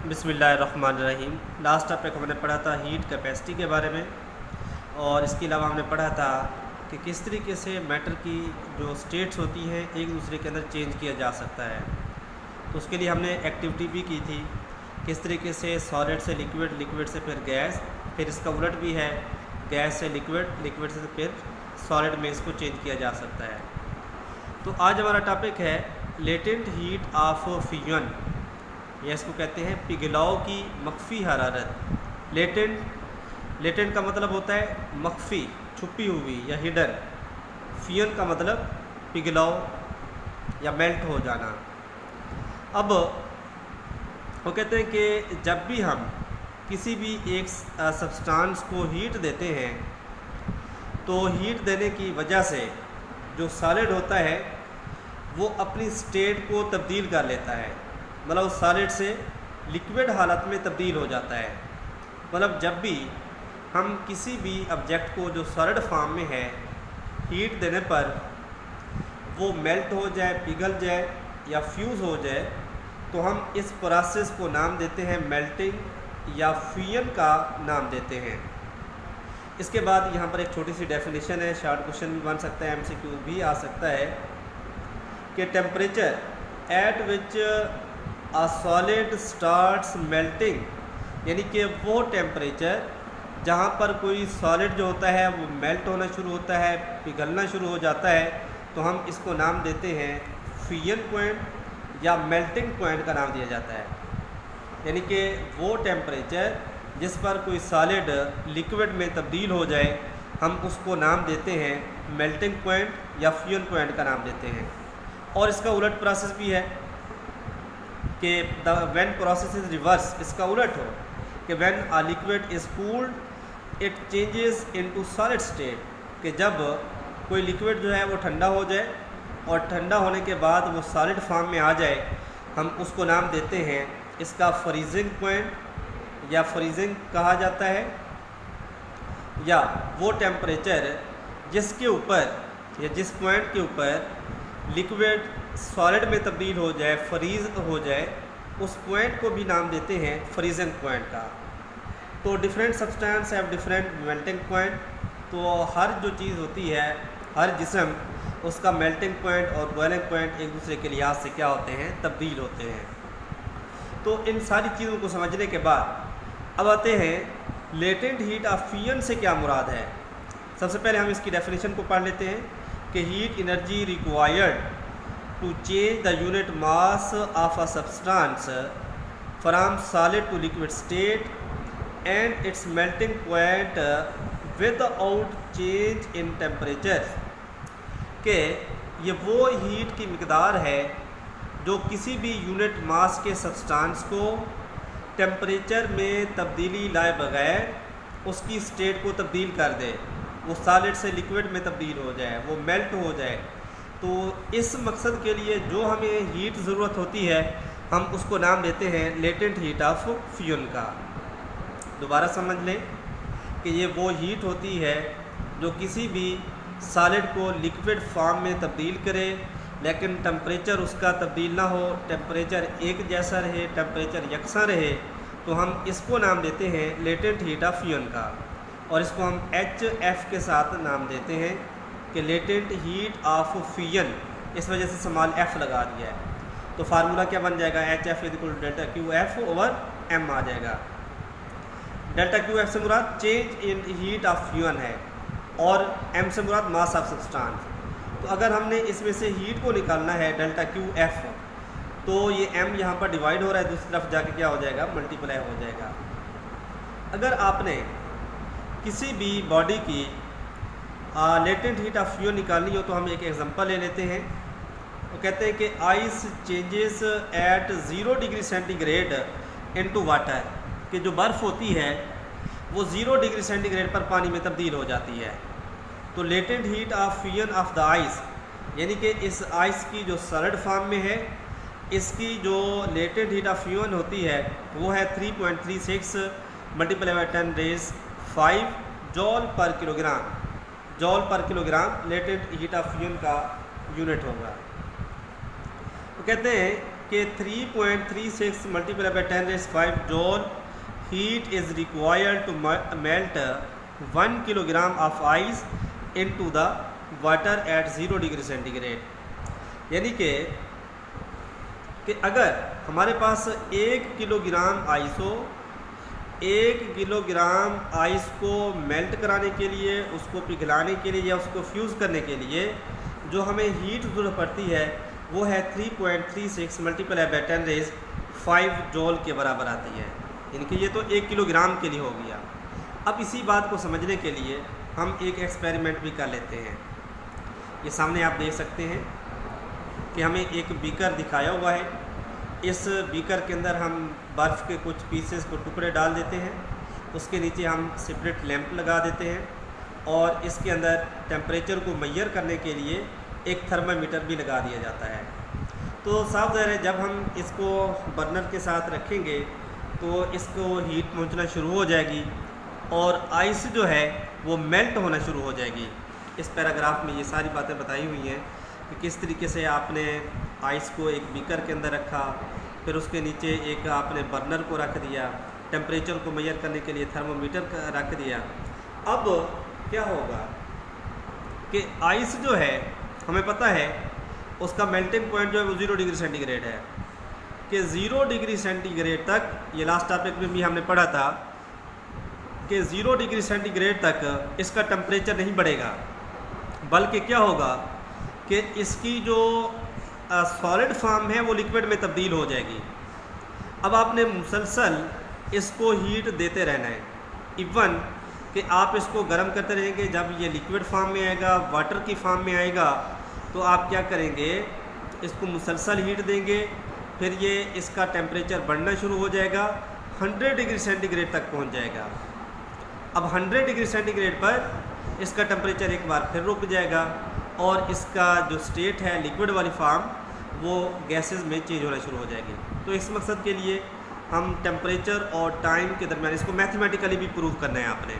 बिस्मिल्लाहिर्रहमानिर्रहीम। Last topic हमने पढ़ा था हीट कैपेसिटी के बारे में, और इसके अलावा हमने पढ़ा था कि किस तरीके से मैटर की जो स्टेट्स होती हैं एक दूसरे के अंदर चेंज किया जा सकता है। तो उसके लिए हमने एक्टिविटी भी की थी, किस तरीके से सॉलिड से लिक्विड, लिक्विड से फिर गैस, फिर इसका उलट भी है, गैस से लिक्विड, लिक्विड से फिर सॉलिड में इसको चेंज किया जा सकता है। तो आज हमारा टॉपिक है लेटेंट हीट ऑफ फ्यूजन, या इसको कहते हैं पिघलाव की मख्फी हरारत। लेटेंट का मतलब होता है मख्फी, छुपी हुई या हिडन। फ्यूजन का मतलब पिघलाव या मेल्ट हो जाना। अब वो कहते हैं कि जब भी हम किसी भी एक सब्सटेंस को हीट देते हैं तो हीट देने की वजह से जो सॉलिड होता है वो अपनी स्टेट को तब्दील कर लेता है, मतलब सॉलिड से लिक्विड हालत में तब्दील हो जाता है। मतलब जब भी हम किसी भी ऑब्जेक्ट को जो सॉलिड फॉर्म में है हीट देने पर वो मेल्ट हो जाए, पिघल जाए या फ्यूज़ हो जाए, तो हम इस प्रोसेस को नाम देते हैं मेल्टिंग या फ्यूजन का नाम देते हैं। इसके बाद यहाँ पर एक छोटी सी डेफिनेशन है, शॉर्ट क्वेश्चन भी बन सकता है, MCQ भी आ सकता है कि temperature at which a solid starts melting, यानी कि वो टेम्परेचर जहाँ पर कोई सॉलिड जो होता है वो मेल्ट होना शुरू होता है, पिघलना शुरू हो जाता है, तो हम इसको नाम देते हैं फ्यूजन पॉइंट या मेल्टिंग पॉइंट का नाम दिया जाता है। यानी कि वो टेम्परेचर जिस पर कोई सॉलिड लिक्विड में तब्दील हो जाए हम उसको नाम देते हैं मेल्टिंग पॉइंट या फ्यूजन पॉइंट का नाम देते हैं। और इसका उलट प्रोसेस भी है कि व्हेन प्रोसेस इज रिवर्स, इसका उलट हो कि when a liquid is cooled it changes into solid state, कि जब कोई लिक्विड जो है वो ठंडा हो जाए और ठंडा होने के बाद वो सॉलिड फॉर्म में आ जाए, हम उसको नाम देते हैं इसका फ्रीजिंग पॉइंट या फ्रीजिंग कहा जाता है। या वो टेम्परेचर जिसके ऊपर या जिस पॉइंट के ऊपर लिक्विड सॉलिड में तब्दील हो जाए, फ्रीज हो जाए, उस पॉइंट को भी नाम देते हैं फ्रीजिंग पॉइंट का। तो different substance have different melting point. तो हर जो चीज़ होती है, हर जिस्म, उसका मेल्टिंग पॉइंट और बॉइलिंग पॉइंट एक दूसरे के लिहाज से क्या होते हैं, तब्दील होते हैं। तो इन सारी चीज़ों को समझने के बाद अब आते हैं लेटेंट हीट ऑफ फ्यूजन से क्या मुराद है। सबसे पहले हम इसकी डेफिनेशन को पढ़ लेते हैं कि heat energy required to change the unit mass of a substance from solid to liquid state and its melting point without change in temperature, कि ये वो हीट की मिकदार है जो किसी भी यूनिट मास के सब्सटेंस को टेम्परेचर में तब्दीली लाए बगैर उसकी स्टेट को तब्दील कर दे, वो सॉलिड से लिक्विड में तब्दील हो जाए, वो मेल्ट हो जाए। तो इस मकसद के लिए जो हमें हीट ज़रूरत होती है हम उसको नाम देते हैं लेटेंट हीट ऑफ फ्यूजन का। दोबारा समझ लें कि ये वो हीट होती है जो किसी भी सॉलिड को लिक्विड फॉर्म में तब्दील करे, लेकिन टेम्परेचर उसका तब्दील ना हो, टेम्परेचर एक जैसा रहे, टेम्परेचर यकसा रहे, तो हम इसको नाम देते हैं लेटेंट हीट ऑफ फ्यूजन का। और इसको हम HF के साथ नाम देते हैं कि लेटेंट हीट ऑफ फ्यूजन, इस वजह से स्मॉल f लगा दिया है। तो फार्मूला क्या बन जाएगा, HF = delta QF over m आ जाएगा। डेल्टा QF से मुराद change in heat of fusion है और m से मुराद मास ऑफ सब्सटेंस। तो अगर हमने इसमें से हीट को निकालना है डेल्टा QF, तो ये m यहाँ पर डिवाइड हो रहा है, दूसरी तरफ जाके क्या हो जाएगा, मल्टीप्लाई हो जाएगा। अगर आपने किसी भी बॉडी की लेटेंट हीट ऑफ फ्यूजन निकालनी हो तो हम एक एग्जांपल ले लेते हैं। वो कहते हैं कि ice changes at 0 degree centigrade into water, कि जो बर्फ़ होती है वो 0 डिग्री सेंटीग्रेड पर पानी में तब्दील हो जाती है। तो latent heat of fusion of the ice, यानी कि इस आइस की जो सॉलिड फॉर्म में है इसकी जो लेटेंट हीट ऑफ फ्यूजन होती है वो है 3.36 × 10⁵ जॉल पर किलोग्राम। जॉल पर kilogram latent heat of fusion का यूनिट होगा। तो कहते हैं कि 3.36 multiply by 10⁵ joule heat is required to melt 1 kilogram of ice into the water at 0 degree centigrade. यानी कि अगर हमारे पास 1 किलोग्राम आइस हो, 1 किलोग्राम आइस को मेल्ट कराने के लिए, उसको पिघलाने के लिए या उसको फ्यूज़ करने के लिए जो हमें हीट ज़रूरत पड़ती है वो है 3.36 मल्टीप्लाई बाई 10⁵ जॉल के बराबर आती है। इनके ये तो 1 किलोग्राम के लिए हो गया। अब इसी बात को समझने के लिए हम एक एक्सपेरिमेंट भी कर लेते हैं। ये सामने आप देख सकते हैं कि हमें एक बीकर दिखाया हुआ है। इस बीकर के अंदर हम बर्फ़ के कुछ पीसेस को टुकड़े डाल देते हैं, उसके नीचे हम सेपरेट लैंप लगा देते हैं और इसके अंदर टेम्परेचर को मेजर करने के लिए एक थर्मामीटर भी लगा दिया जाता है। तो साफ ज़ाहिर है जब हम इसको बर्नर के साथ रखेंगे तो इसको हीट पहुंचना शुरू हो जाएगी और आइस जो है वो मेल्ट होना शुरू हो जाएगी। इस पैराग्राफ में ये सारी बातें बताई हुई हैं कि किस तरीके से आपने आइस को एक बीकर के अंदर रखा, फिर उसके नीचे एक आपने बर्नर को रख दिया, टेम्परेचर को मेजर करने के लिए थर्मोमीटर रख दिया। अब क्या होगा कि आइस जो है हमें पता है उसका मेल्टिंग पॉइंट जो है वो 0 डिग्री सेंटीग्रेड है, कि 0 डिग्री सेंटीग्रेड तक, ये लास्ट टॉपिक में भी हमने पढ़ा था कि 0 डिग्री सेंटीग्रेड तक इसका टेम्परेचर नहीं बढ़ेगा, बल्कि क्या होगा कि इसकी जो सॉलिड फॉर्म है वो लिक्विड में तब्दील हो जाएगी। अब आपने मुसलसल इसको हीट देते रहना है, इवन कि आप इसको गर्म करते रहेंगे। जब ये लिक्विड फॉर्म में आएगा, वाटर की फॉर्म में आएगा, तो आप क्या करेंगे, इसको मुसलसल हीट देंगे, फिर ये इसका टेम्परेचर बढ़ना शुरू हो जाएगा, 100 डिग्री सेंटीग्रेड तक पहुंच जाएगा। अब 100 डिग्री सेंटीग्रेड पर इसका टेम्परेचर एक बार फिर रुक जाएगा और इसका जो स्टेट है लिक्विड वाली फॉर्म वो गैसेस में चेंज होना शुरू हो जाएगी। तो इस मकसद के लिए हम टेम्परेचर और टाइम के दरमियान, इसको मैथमेटिकली भी प्रूव करना है आपने,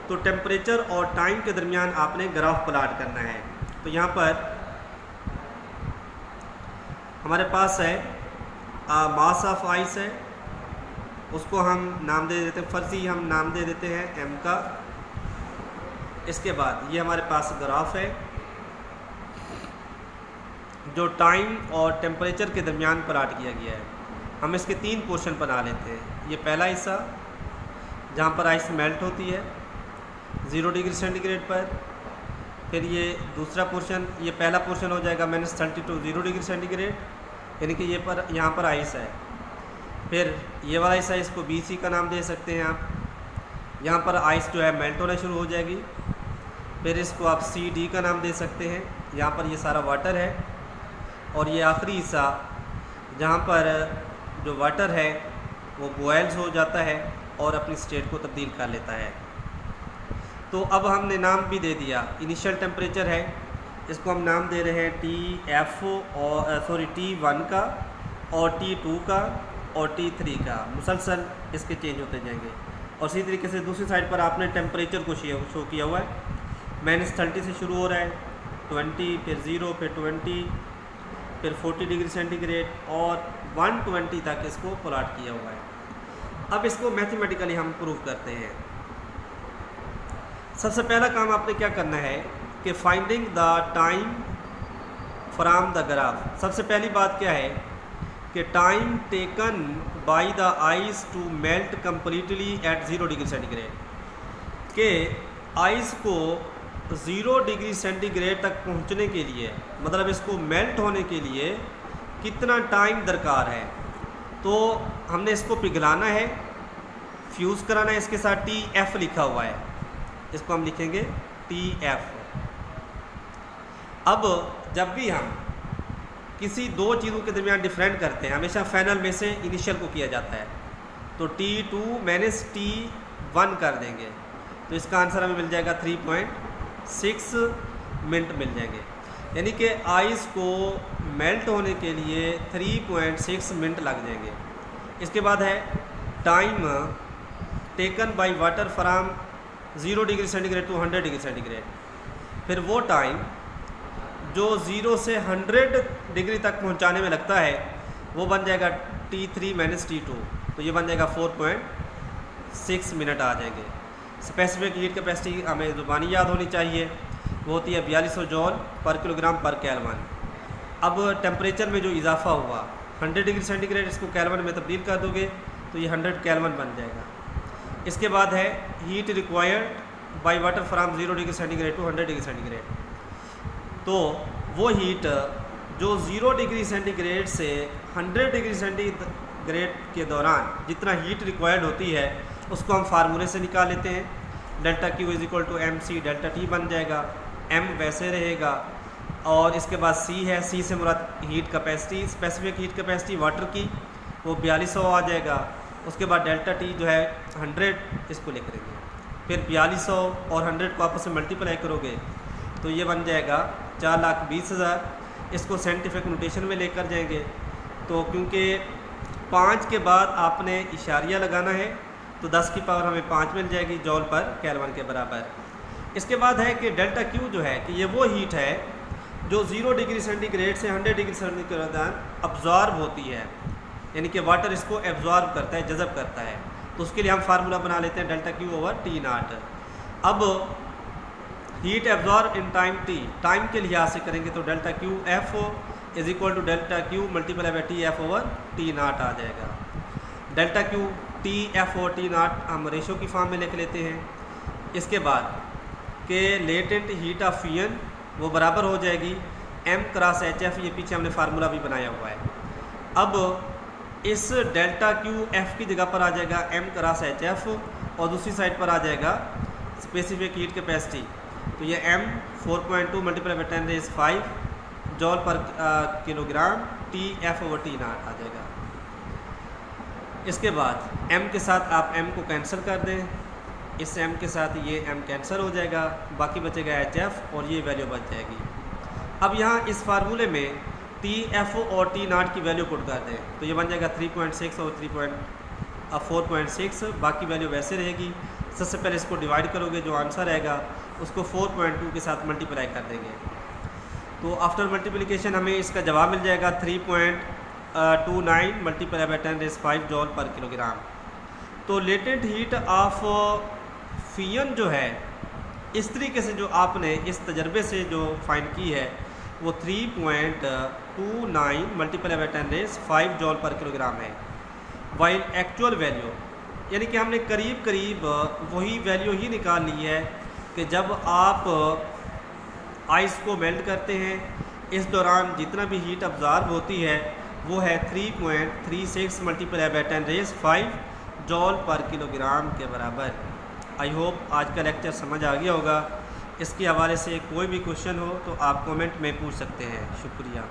तो टेम्परेचर और टाइम के दरमियान आपने ग्राफ प्लॉट करना है। तो यहाँ पर हमारे पास है मास ऑफ आइस है, उसको हम नाम दे देते हैं, फर्जी हम नाम दे देते हैं m का। इसके बाद ये हमारे पास ग्राफ है जो टाइम और टेम्परेचर के दरमियान प्लॉट किया गया है। हम इसके 3 पोर्शन बना लेते हैं। ये पहला हिस्सा जहाँ पर आइस मेल्ट होती है 0 डिग्री सेंटीग्रेड पर, फिर ये दूसरा पोर्शन, ये पहला पोर्शन हो जाएगा -30 टू 0 डिग्री सेंटीग्रेड, यानी कि ये पर यहाँ पर आइस है। फिर ये वाला हिस्सा, इसको BC का नाम दे सकते हैं आप, यहाँ पर आइस जो है मेल्ट होना शुरू हो जाएगी। फिर इसको आप CD का नाम दे सकते हैं, यहाँ पर ये सारा वाटर है। और ये आखिरी हिस्सा जहाँ पर जो वाटर है वो बॉयल्स हो जाता है और अपनी स्टेट को तब्दील कर लेता है। तो अब हमने नाम भी दे दिया, इनिशियल टेम्परेचर है, इसको हम नाम दे रहे हैं TF और T1 का और T2 का और T3 का, मुसलसल इसके चेंज होते जाएंगे। और इसी तरीके से दूसरी साइड पर आपने टेम्परेचर को शो किया हुआ है, -30 से शुरू हो रहा है, 20, फिर 0, फिर 20, फिर 40 डिग्री सेंटीग्रेड और 120 तक इसको प्लॉट किया हुआ है। अब इसको मैथमेटिकली हम प्रूव करते हैं। सबसे पहला काम आपने क्या करना है कि finding the time from the graph. सबसे पहली बात क्या है कि time taken by the ice to melt completely at 0 degree centigrade, के आइस को 0 डिग्री सेंटीग्रेड तक पहुंचने के लिए, मतलब इसको मेल्ट होने के लिए कितना टाइम दरकार है। तो हमने इसको पिघलाना है, फ्यूज़ कराना है, इसके साथ TF लिखा हुआ है, इसको हम लिखेंगे TF। अब जब भी हम किसी 2 चीज़ों के दरमियान डिफरेंट करते हैं, हमेशा फाइनल में से इनिशियल को किया जाता है, तो T2 माइनस T1 कर देंगे, तो इसका आंसर हमें मिल जाएगा 3.6 मिनट मिल जाएंगे। यानी कि आइस को मेल्ट होने के लिए 3.6 मिनट लग जाएंगे। इसके बाद है time taken by water from 0 degree centigrade to 100 degree centigrade, फिर वो टाइम जो 0 से 100 डिग्री तक पहुंचाने में लगता है वो बन जाएगा T3 - T2, तो ये बन जाएगा 4.6 मिनट आ जाएंगे। स्पेसिफिक हीट कैपेसिटी हमें ज़ुबानी याद होनी चाहिए, वो होती है 4200 जॉल पर किलोग्राम पर केल्विन। अब टेम्परेचर में जो इजाफा हुआ 100 डिग्री सेंटीग्रेड, इसको केल्विन में तब्दील कर दोगे तो ये 100 केल्विन बन जाएगा। इसके बाद है heat required by water from 0 degree centigrade to 100 degree centigrade. तो वो हीट जो 0 डिग्री सेंटीग्रेड से 100 डिग्री सेंटीग्रेड के दौरान जितना हीट रिक्वायर्ड होती है उसको हम फार्मूले से निकाल लेते हैं। Delta Q = mc delta T बन जाएगा, m वैसे रहेगा और इसके बाद C है, C से मुराद heat capacity, specific heat capacity water की, वो 4200 आ जाएगा। उसके बाद डेल्टा T जो है 100, इसको लिख देंगे, फिर 4200 और 100 को आपस में मल्टीप्लाई करोगे तो ये बन जाएगा 4,20,000। इसको साइंटिफिक नोटेशन में लेकर जाएंगे तो क्योंकि 5 के बाद आपने इशारिया लगाना है तो 10 की पावर हमें 5 मिल जाएगी जॉल पर केल्विन के बराबर। इसके बाद है कि डेल्टा Q जो है कि ये वो हीट है जो 0 डिग्री सेंटीग्रेड से 100 डिग्री सेंटीग्रेड अब्जॉर्ब होती है, यानी कि वाटर इसको एब्जॉर्ब करता है, जज़ब करता है। तो उसके लिए हम फार्मूला बना लेते हैं डेल्टा Q/T0। अब heat absorb in time T, time के लिहाज से करेंगे तो delta QF = delta Q × TF/T0 आ जाएगा। डेल्टा Q TF/T0 हम रेशो की फॉर्म में लिख लेते हैं। इसके बाद के लेटेंट हीट ऑफ फ्यूजन वो बराबर हो जाएगी m×HF, ये पीछे हमने फार्मूला भी बनाया हुआ है। अब इस डेल्टा QF की जगह पर आ जाएगा m×HF और दूसरी साइड पर आ जाएगा स्पेसिफिक हीट कैपेसिटी, तो ये m 4.2 × 10⁵ जॉल पर किलोग्राम TF/T0 आ जाएगा। इसके बाद m के साथ आप m को कैंसिल कर दें, इस m के साथ ये m कैंसिल हो जाएगा, बाकी बचेगा HF और ये वैल्यू बच जाएगी। अब यहाँ इस फार्मूले में TF और T0 की वैल्यू पुट कर दें तो ये बन जाएगा 3.6 और 4.6, बाकी वैल्यू वैसे रहेगी। सबसे पहले इसको डिवाइड करोगे, जो आंसर आएगा उसको 4.2 के साथ मल्टीप्लाई कर देंगे तो आफ्टर मल्टीप्लिकेशन हमें इसका जवाब मिल जाएगा 3.29 × 10⁵ जॉल पर किलोग्राम। तो लेटेंट हीट ऑफ फ्यूजन जो है इस तरीके से जो आपने इस तजर्बे से जो फाइंड की है वो 3.29 × 10⁵ जॉल पर किलोग्राम है। वाइल एक्चुअल वैल्यू यानी कि हमने करीब करीब वही वैल्यू ही निकाल ली है कि जब आप आइस को मेल्ट करते हैं इस दौरान जितना भी हीट अब्जॉर्ब होती है वो है 3.36 × 10⁵ जॉल पर किलोग्राम के बराबर। आई होप आज का लेक्चर समझ आ गया होगा। इसके हवाले से कोई भी क्वेश्चन हो तो आप कमेंट में पूछ सकते हैं। शुक्रिया।